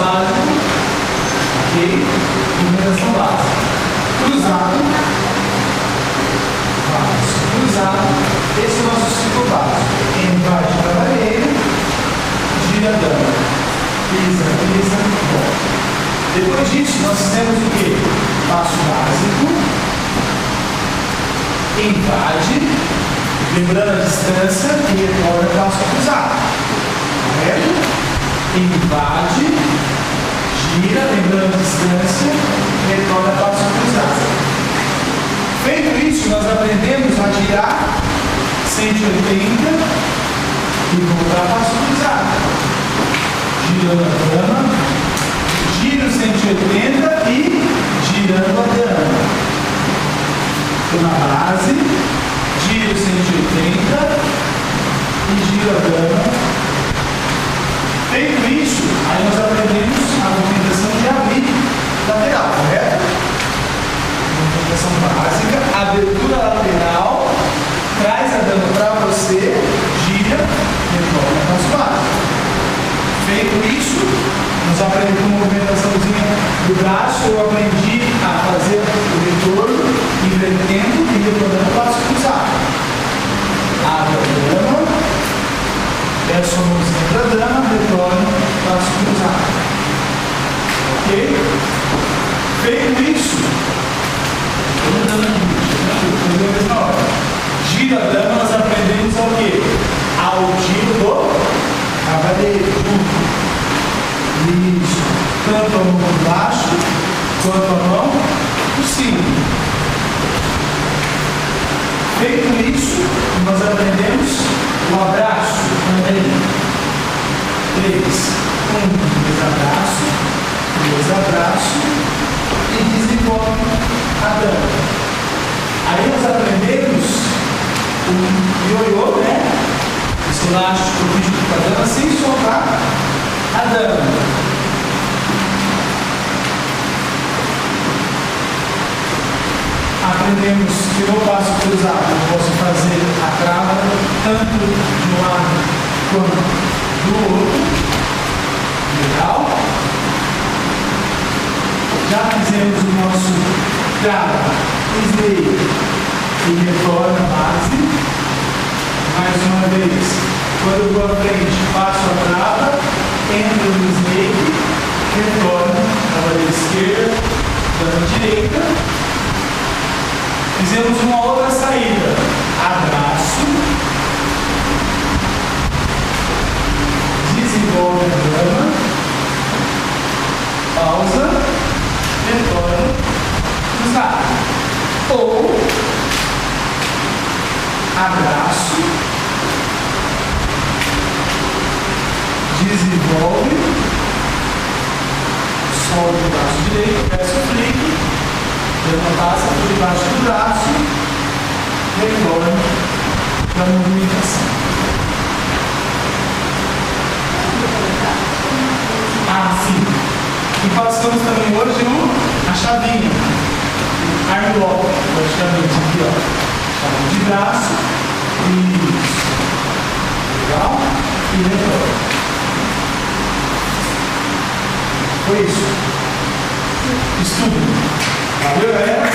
básico, ok? Movimentação básica. Cruzado, básico, cruzado. Esse é o nosso ciclo básico. Embaixo da barreira, gira dama. Pisa, volta. Depois disso, nós temos o quê? Passo básico, invade, lembrando a distância e retorna o passo cruzado. Correto? Invade, gira, lembrando a distância, retorna o passo cruzado. Feito isso, nós aprendemos a girar 180 e voltar a passo cruzado. Girando a dama. Giro 180 e girando a dama. Estou na base, giro 180 e giro a dama. Feito isso, aí nós aprendemos a movimentação de abrir lateral, correto? Movimentação básica, abertura lateral, traz a dama para você, gira, retorna para o básico. Feito isso, nós aprendemos uma movimentaçãozinha do braço, eu aprendi a fazer o retorno, invertendo e retornando o passo cruzado. Abre a dama, desce a mãozinha para a dama, retorno, passo cruzado. Ok? Feito isso, gira a dama, nós aprendemos ao quê? Ao giro do cavaleiro. Isso. Tanto a mão por baixo, quanto a mão por cima. Feito isso, nós aprendemos o abraço também. 3. 2 abraços e desenvolve a dama. Aí nós aprendemos o ioiô, né? Esse elástico rígido para a dama sem soltar a dama. Aprendemos que no passo cruzado eu posso fazer a trava tanto de um lado quanto do outro. Legal? Já fizemos o nosso trava, snake e retorna a base. Mais uma vez, quando eu vou à frente, passo a trava, entro no snake, retorno na barreira esquerda, da direita. Fizemos uma outra saída. Abraço. Desenvolve a dama. Pausa. Retorno. Cruzado. Ou abraço. Desenvolve. Sobe o braço direito. Desce o flick. Dama passa por debaixo do braço, retorna para a movimentação. Sim. E passamos também hoje a chavinha, arm lock, praticamente aqui, ó. Chave de braço, isso. Legal? E retorna. Foi isso. Estudo. Valeu, galera?